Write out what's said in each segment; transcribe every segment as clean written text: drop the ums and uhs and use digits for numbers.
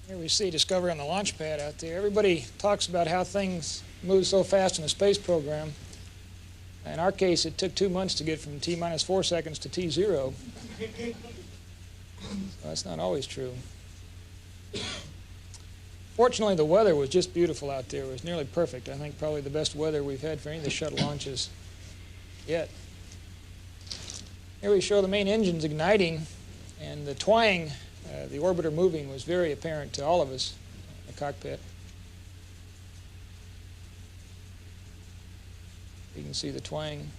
Here we see Discovery on the launch pad out there. Everybody talks about how things move so fast in the space program. In our case, it took 2 months to get from T-minus 4 seconds to T0. So that's not always true. Fortunately, the weather was just beautiful out there. It was nearly perfect. I think probably the best weather we've had for any of the shuttle launches yet. Here we show the main engines igniting, and the twang, the orbiter moving, was very apparent to all of us in the cockpit. You can see the twang.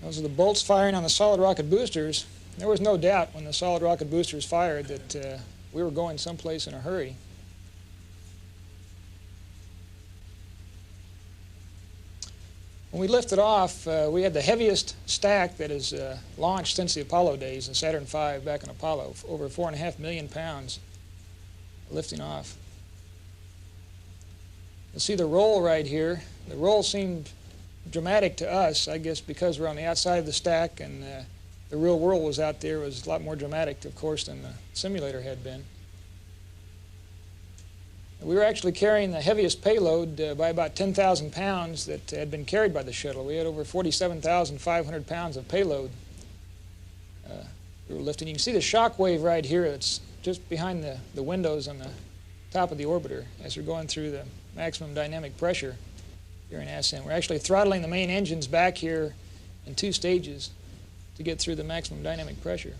Those are the bolts firing on the solid rocket boosters. There was no doubt when the solid rocket boosters fired that we were going someplace in a hurry. When we lifted off, we had the heaviest stack that is launched since the Apollo days, the Saturn V back in Apollo, over 4.5 million pounds lifting off. You'll see the roll right here. The roll seemed dramatic to us, I guess, because we're on the outside of the stack and the real world was out there. It was a lot more dramatic, of course, than the simulator had been. We were actually carrying the heaviest payload by about 10,000 pounds that had been carried by the shuttle. We had over 47,500 pounds of payload we were lifting. You can see the shock wave right here. It's just behind the windows on the top of the orbiter as we're going through the maximum dynamic pressure during ascent. We're actually throttling the main engines back here in 2 stages to get through the maximum dynamic pressure.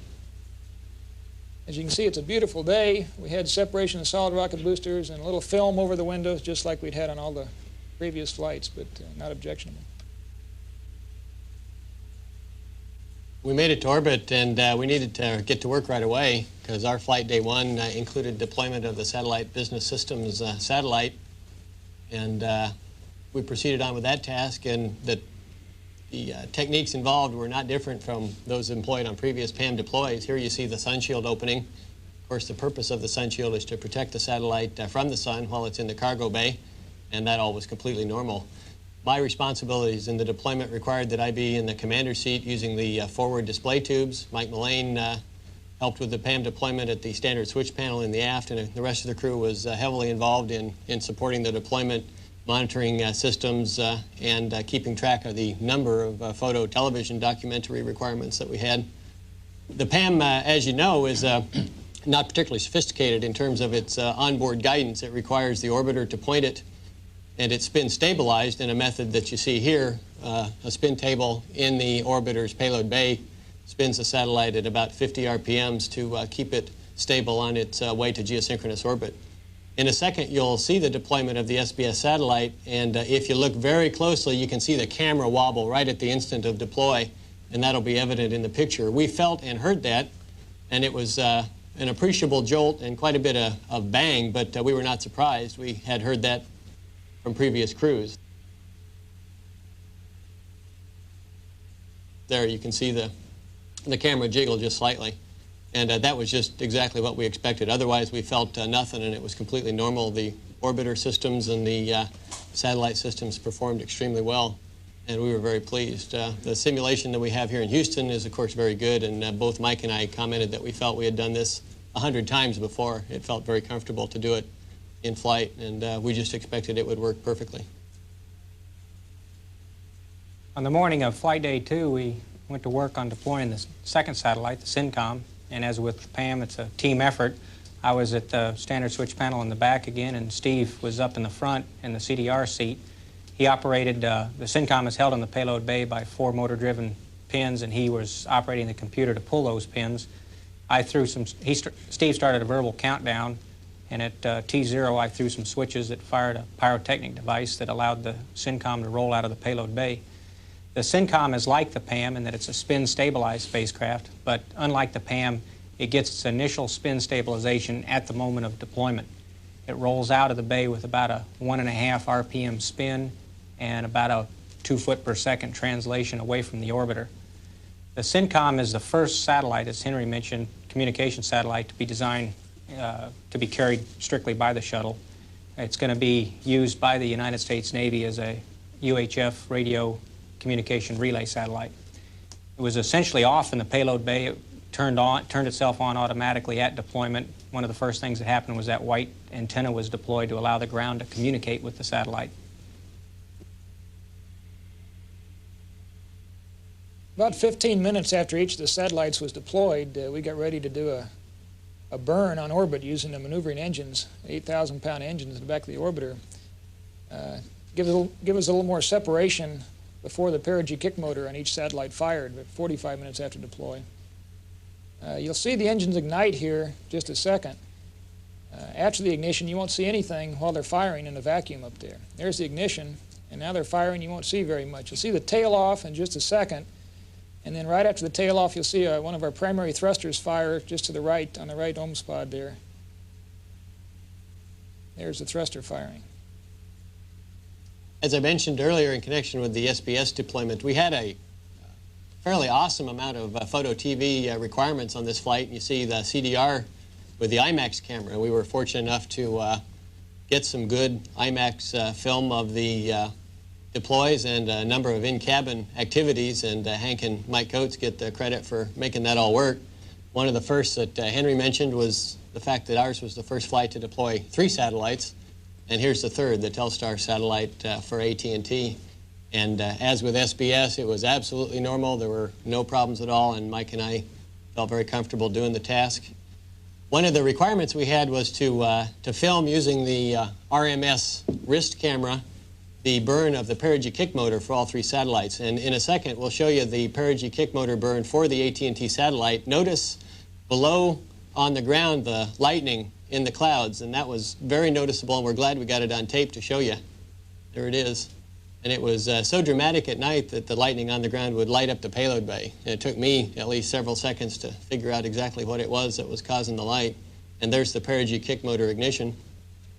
As you can see, it's a beautiful day. We had separation of solid rocket boosters and a little film over the windows, just like we'd had on all the previous flights, but not objectionable. We made it to orbit, and we needed to get to work right away because our flight day 1 included deployment of the Satellite Business Systems satellite, and we proceeded on with that task, and the techniques involved were not different from those employed on previous PAM deploys. Here you see the sun shield opening. Of course, the purpose of the sun shield is to protect the satellite from the sun while it's in the cargo bay, and that all was completely normal. My responsibilities in the deployment required that I be in the commander's seat using the forward display tubes. Mike Mullane helped with the PAM deployment at the standard switch panel in the aft, and the rest of the crew was heavily involved in supporting the deployment, monitoring systems, and keeping track of the number of photo television documentary requirements that we had. The PAM, as you know, is not particularly sophisticated in terms of its onboard guidance. It requires the orbiter to point it, and it's spin stabilized in a method that you see here. A spin table in the orbiter's payload bay spins the satellite at about 50 RPMs to keep it stable on its way to geosynchronous orbit. In a second, you'll see the deployment of the SBS satellite, and if you look very closely, you can see the camera wobble right at the instant of deploy, and that'll be evident in the picture. We felt and heard that, and it was an appreciable jolt and quite a bit of bang, but we were not surprised. We had heard that from previous crews. There you can see the camera jiggle just slightly. And that was just exactly what we expected. Otherwise, we felt nothing, and it was completely normal. The orbiter systems and the satellite systems performed extremely well, and we were very pleased. The simulation that we have here in Houston is, of course, very good, and both Mike and I commented that we felt we had done this 100 times before. It felt very comfortable to do it in flight, and we just expected it would work perfectly. On the morning of Flight Day 2, we went to work on deploying the second satellite, the SYNCOM, and as with PAM, it's a team effort. I was at the standard switch panel in the back again, and Steve was up in the front in the CDR seat. He operated, the SYNCOM is held in the payload bay by 4 motor-driven pins, and he was operating the computer to pull those pins. I threw some, Steve started a verbal countdown, and at T0 I threw some switches that fired a pyrotechnic device that allowed the SYNCOM to roll out of the payload bay. The SYNCOM is like the PAM in that it's a spin-stabilized spacecraft, but unlike the PAM, it gets its initial spin stabilization at the moment of deployment. It rolls out of the bay with about a 1.5 RPM spin and about a 2 foot per second translation away from the orbiter. The SYNCOM is the first satellite, as Henry mentioned, communication satellite to be designed to be carried strictly by the shuttle. It's going to be used by the United States Navy as a UHF radio communication relay satellite. It was essentially off in the payload bay. It turned itself on automatically at deployment. One of the first things that happened was that white antenna was deployed to allow the ground to communicate with the satellite. About 15 minutes after each of the satellites was deployed, we got ready to do a burn on orbit using the maneuvering engines, 8,000-pound engines in the back of the orbiter. Give us a little more separation before the perigee kick motor on each satellite fired, but 45 minutes after deploy. You'll see the engines ignite here just a second. After the ignition, you won't see anything while they're firing in the vacuum up there. There's the ignition, and now they're firing. You won't see very much. You'll see the tail off in just a second, and then right after the tail off, you'll see one of our primary thrusters fire just to the right, on the right ohm spot there. There's the thruster firing. As I mentioned earlier in connection with the SBS deployment, we had a fairly awesome amount of photo TV requirements on this flight. You see the CDR with the IMAX camera. We were fortunate enough to get some good IMAX film of the deploys and a number of in-cabin activities, and Hank and Mike Coates get the credit for making that all work. One of the first that Henry mentioned was the fact that ours was the first flight to deploy 3 satellites, and here's the third, the Telstar satellite for AT&T. And as with SBS, it was absolutely normal. There were no problems at all, and Mike and I felt very comfortable doing the task. One of the requirements we had was to film using the RMS wrist camera the burn of the perigee kick motor for all 3 satellites. And in a second, we'll show you the perigee kick motor burn for the AT&T satellite. Notice below on the ground the lightning in the clouds, and that was very noticeable, and we're glad we got it on tape to show you. There it is. And it was so dramatic at night that the lightning on the ground would light up the payload bay. And it took me at least several seconds to figure out exactly what it was that was causing the light. And there's the perigee kick motor ignition.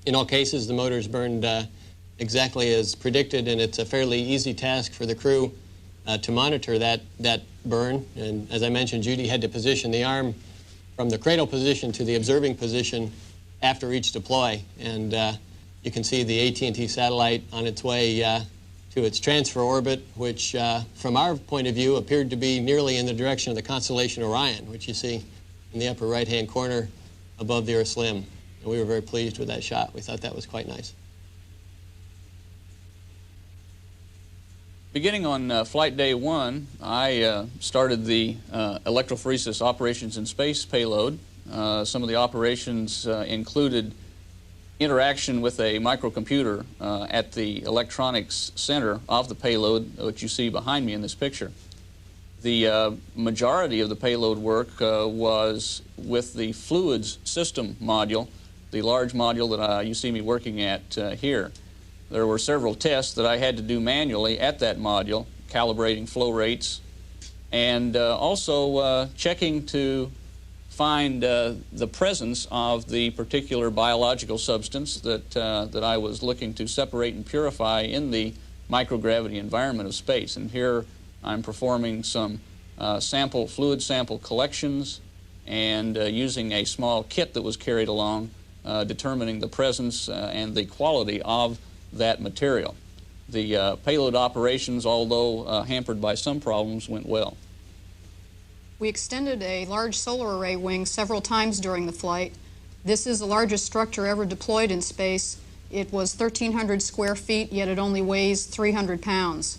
In all cases, the motors burned exactly as predicted, and it's a fairly easy task for the crew to monitor that burn. And as I mentioned, Judy had to position the arm from the cradle position to the observing position after each deploy. And you can see the AT&T satellite on its way to its transfer orbit, which from our point of view appeared to be nearly in the direction of the constellation Orion, which you see in the upper right-hand corner above the Earth's limb. And we were very pleased with that shot. We thought that was quite nice. Beginning on flight day 1, I started the electrophoresis operations in space payload. Some of the operations included interaction with a microcomputer at the electronics center of the payload, which you see behind me in this picture. The majority of the payload work was with the fluids system module, the large module that you see me working at here. There were several tests that I had to do manually at that module, calibrating flow rates, and also checking to find the presence of the particular biological substance that I was looking to separate and purify in the microgravity environment of space. And here I'm performing some fluid sample collections and using a small kit that was carried along, determining the presence and the quality of that material. The payload operations, although hampered by some problems, went well. We extended a large solar array wing several times during the flight. This is the largest structure ever deployed in space. It was 1,300 square feet, yet it only weighs 300 pounds.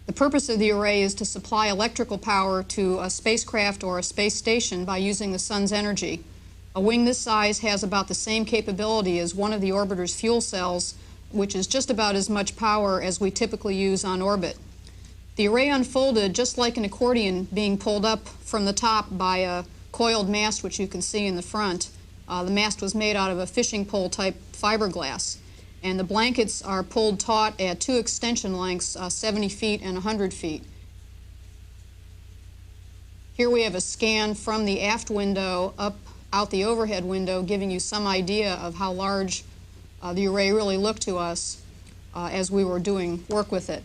The purpose of the array is to supply electrical power to a spacecraft or a space station by using the sun's energy. A wing this size has about the same capability as one of the orbiter's fuel cells, which is just about as much power as we typically use on orbit. The array unfolded just like an accordion being pulled up from the top by a coiled mast, which you can see in the front. The mast was made out of a fishing pole type fiberglass, and the blankets are pulled taut at 2 extension lengths, 70 feet and 100 feet. Here we have a scan from the aft window out the overhead window, giving you some idea of how large the array really looked to us as we were doing work with it.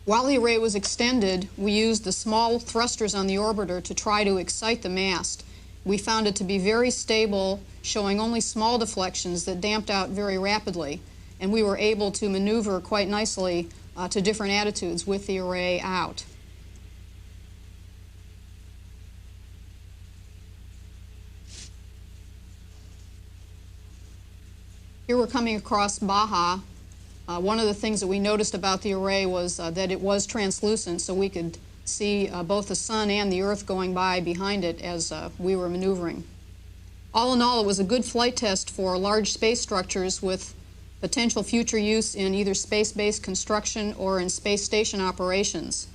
While the array was extended, we used the small thrusters on the orbiter to try to excite the mast. We found it to be very stable, showing only small deflections that damped out very rapidly, and we were able to maneuver quite nicely to different attitudes with the array out. Here we're coming across Baja. One of the things that we noticed about the array was that it was translucent, so we could see both the sun and the Earth going by behind it as we were maneuvering. All in all, it was a good flight test for large space structures with potential future use in either space-based construction or in space station operations.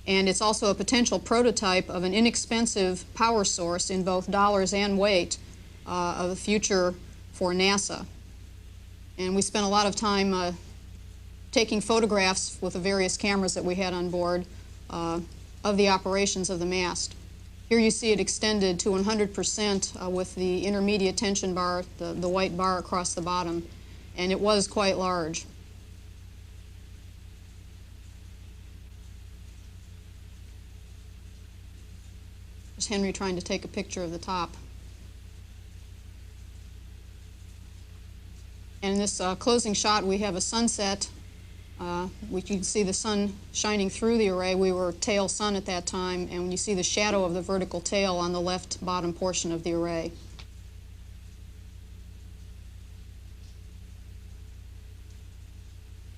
And it's also a potential prototype of an inexpensive power source in both dollars and weight of the future for NASA. And we spent a lot of time taking photographs with the various cameras that we had on board of the operations of the mast. Here you see it extended to 100% with the intermediate tension bar, the white bar across the bottom, and it was quite large. There's Henry trying to take a picture of the top. And in this closing shot, we have a sunset. You can see the sun shining through the array. We were tail sun at that time, and you see the shadow of the vertical tail on the left bottom portion of the array.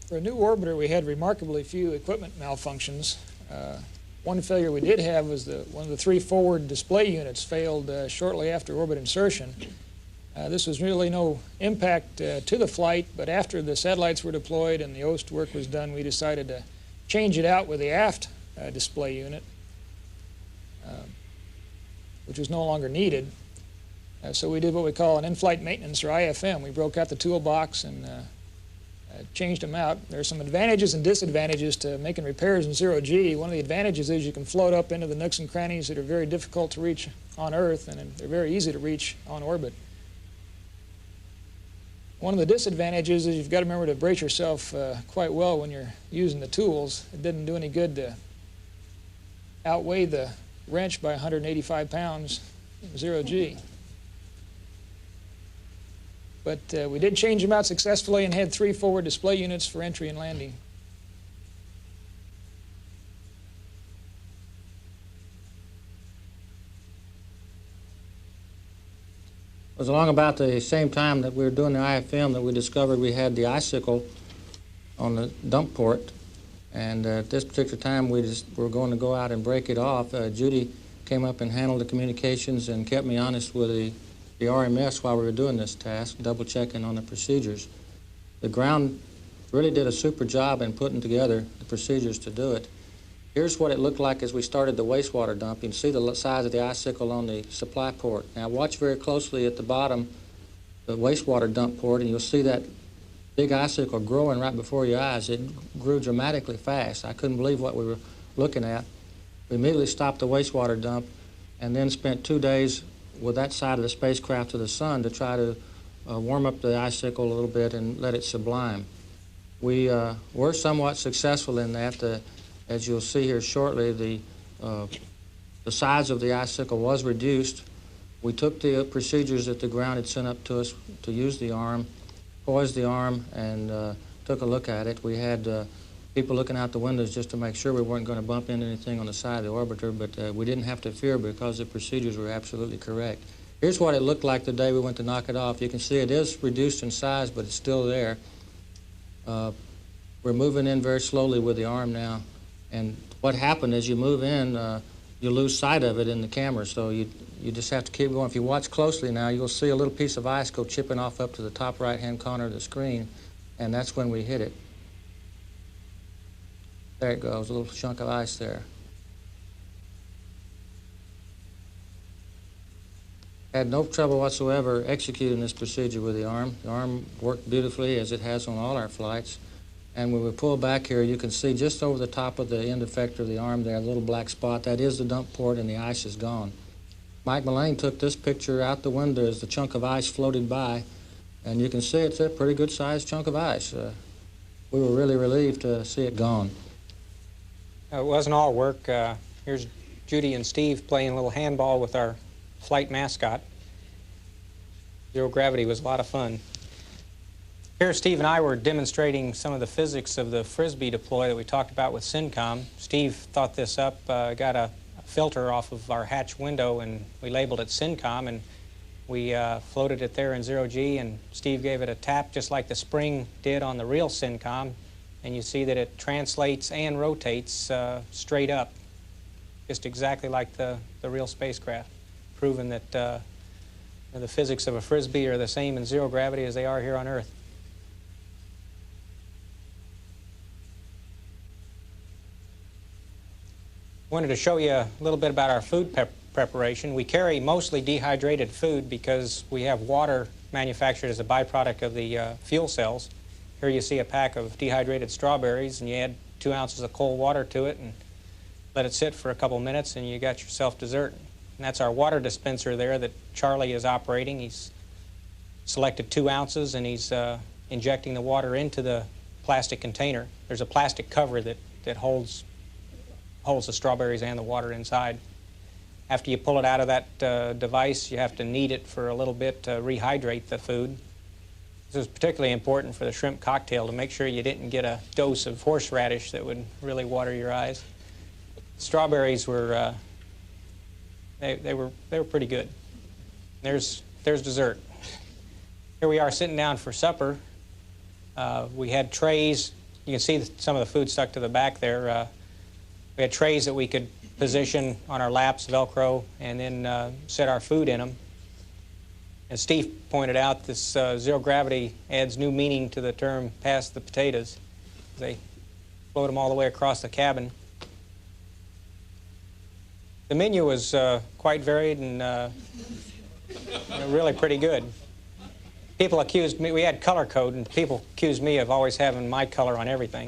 For a new orbiter, we had remarkably few equipment malfunctions. One failure we did have was one of the 3 forward display units failed shortly after orbit insertion. This was really no impact to the flight, but after the satellites were deployed and the OST work was done, we decided to change it out with the aft display unit, which was no longer needed. So we did what we call an in-flight maintenance, or IFM. We broke out the toolbox and changed them out. There are some advantages and disadvantages to making repairs in zero-G. One of the advantages is you can float up into the nooks and crannies that are very difficult to reach on Earth, and they're very easy to reach on orbit. One of the disadvantages is you've got to remember to brace yourself quite well when you're using the tools. It didn't do any good to outweigh the wrench by 185 pounds in zero-G. But we did change them out successfully and had 3 forward display units for entry and landing. It was along about the same time that we were doing the IFM that we discovered we had the icicle on the dump port. And at this particular time, we were going to go out and break it off. Judy came up and handled the communications and kept me honest with the RMS while we were doing this task, double-checking on the procedures. The ground really did a super job in putting together the procedures to do it. Here's what it looked like as we started the wastewater dump. You can see the size of the icicle on the supply port. Now watch very closely at the bottom, the wastewater dump port, and you'll see that big icicle growing right before your eyes. It grew dramatically fast. I couldn't believe what we were looking at. We immediately stopped the wastewater dump and then spent 2 days with that side of the spacecraft to the sun to try to warm up the icicle a little bit and let it sublime. We were somewhat successful in that. As you'll see here shortly, the size of the icicle was reduced. We took the procedures that the ground had sent up to us to use the arm, poised the arm, and took a look at it. We had people looking out the windows just to make sure we weren't going to bump into anything on the side of the orbiter, but we didn't have to fear because the procedures were absolutely correct. Here's what it looked like the day we went to knock it off. You can see it is reduced in size, but it's still there. We're moving in very slowly with the arm now. And what happened as you move in, you lose sight of it in the camera, so you just have to keep going. If you watch closely now, you'll see a little piece of ice go chipping off up to the top right-hand corner of the screen, and that's when we hit it. There it goes, a little chunk of ice there. Had no trouble whatsoever executing this procedure with the arm. The arm worked beautifully, as it has on all our flights. And when we pull back here, you can see just over the top of the end effector of the arm there, a little black spot. That is the dump port, and the ice is gone. Mike Mullane took this picture out the window as the chunk of ice floated by, and you can see it's a pretty good-sized chunk of ice. We were really relieved to see it gone. It wasn't all work. Here's Judy and Steve playing a little handball with our flight mascot. Zero gravity was a lot of fun. Here, Steve and I were demonstrating some of the physics of the Frisbee deploy that we talked about with CNCOM. Steve thought this up, got a filter off of our hatch window, and we labeled it CNCOM, and We floated it there in 0G, and Steve gave it a tap just like the spring did on the real SYNCOM, and you see that it translates and rotates straight up, just exactly like the real spacecraft, proving that the physics of a Frisbee are the same in zero gravity as they are here on Earth. Wanted to show you a little bit about our food preparation. We carry mostly dehydrated food because we have water manufactured as a byproduct of the fuel cells. Here you see a pack of dehydrated strawberries, and you add 2 ounces of cold water to it and let it sit for a couple minutes, and you got yourself dessert. And that's our water dispenser there that Charlie is operating. He's selected 2 ounces, and he's injecting the water into the plastic container. There's a plastic cover that holds the strawberries and the water inside. After you pull it out of that device, you have to knead it for a little bit to rehydrate the food. This is particularly important for the shrimp cocktail to make sure you didn't get a dose of horseradish that would really water your eyes. Strawberries were they were pretty good. There's dessert. Here we are sitting down for supper. We had trays. You can see some of the food stuck to the back there. We had trays that we could position on our laps, Velcro, and then set our food in them. As Steve pointed out, this zero gravity adds new meaning to the term "pass the potatoes." They float them all the way across the cabin. The menu was quite varied and really pretty good. People accused me, we had color code, and people accused me of always having my color on everything.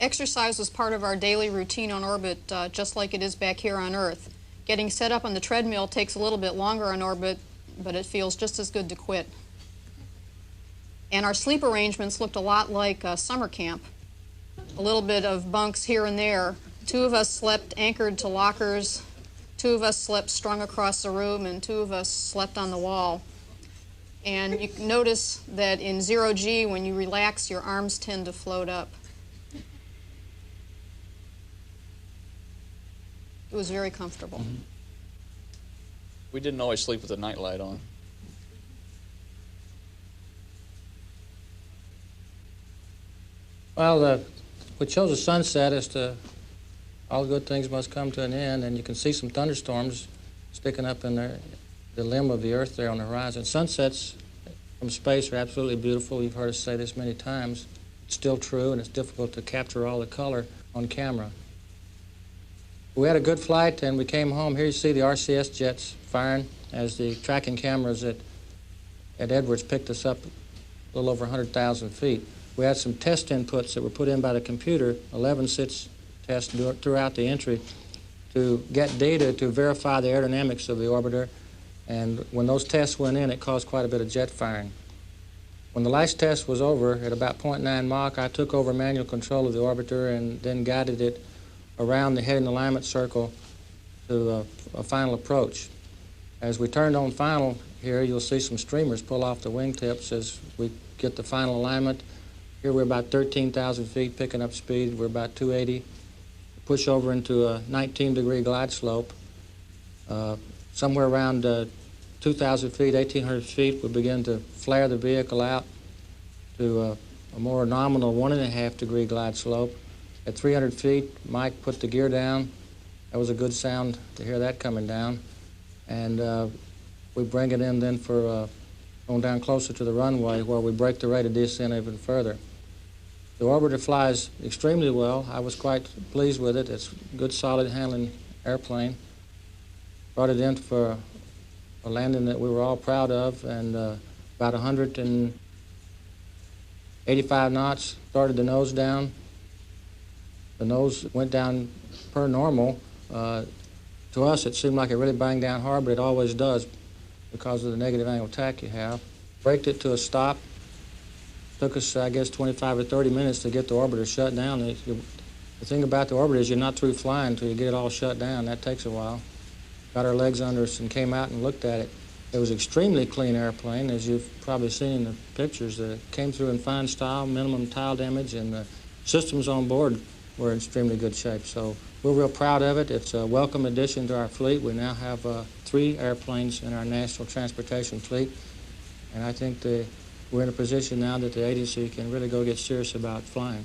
Exercise was part of our daily routine on orbit, just like it is back here on Earth. Getting set up on the treadmill takes a little bit longer on orbit, but it feels just as good to quit. And our sleep arrangements looked a lot like summer camp. A little bit of bunks here and there. 2 of us slept anchored to lockers, 2 of us slept strung across the room, and 2 of us slept on the wall. And you can notice that in 0G, when you relax, your arms tend to float up. It was very comfortable. Mm-hmm. We didn't always sleep with the night light on. Well, we chose a sunset as to all good things must come to an end, and you can see some thunderstorms sticking up in the limb of the Earth there on the horizon. Sunsets from space are absolutely beautiful. You've heard us say this many times. It's still true, and it's difficult to capture all the color on camera. We had a good flight, and we came home. Here you see the RCS jets firing as the tracking cameras at Edwards picked us up a little over 100,000 feet. We had some test inputs that were put in by the computer, 11 sits tests throughout the entry, to get data to verify the aerodynamics of the orbiter. And when those tests went in, it caused quite a bit of jet firing. When the last test was over, at about 0.9 Mach, I took over manual control of the orbiter and then guided it around the head and alignment circle to a final approach. As we turned on final here, you'll see some streamers pull off the wingtips as we get the final alignment. Here we're about 13,000 feet picking up speed. We're about 280. Push over into a 19-degree glide slope. Somewhere around 2,000 feet, 1,800 feet, we begin to flare the vehicle out to a more nominal 1.5-degree glide slope. At 300 feet, Mike put the gear down. That was a good sound to hear that coming down. And we bring it in then for going down closer to the runway, where we break the rate of descent even further. The orbiter flies extremely well. I was quite pleased with it. It's a good, solid handling airplane. Brought it in for a landing that we were all proud of, and about 185 knots, started the nose down. The nose went down per normal. To us, it seemed like it really banged down hard, but it always does because of the negative angle tack you have. Braked it to a stop. Took us, I guess, 25 or 30 minutes to get the orbiter shut down. The thing about the orbiter is you're not through flying until you get it all shut down. That takes a while. Got our legs under us and came out and looked at it. It was an extremely clean airplane, as you've probably seen in the pictures. It came through in fine style, minimum tile damage, and the systems on board were in extremely good shape. So we're real proud of it. It's a welcome addition to our fleet. We now have 3 airplanes in our national transportation fleet. And I think we're in a position now that the agency can really go get serious about flying.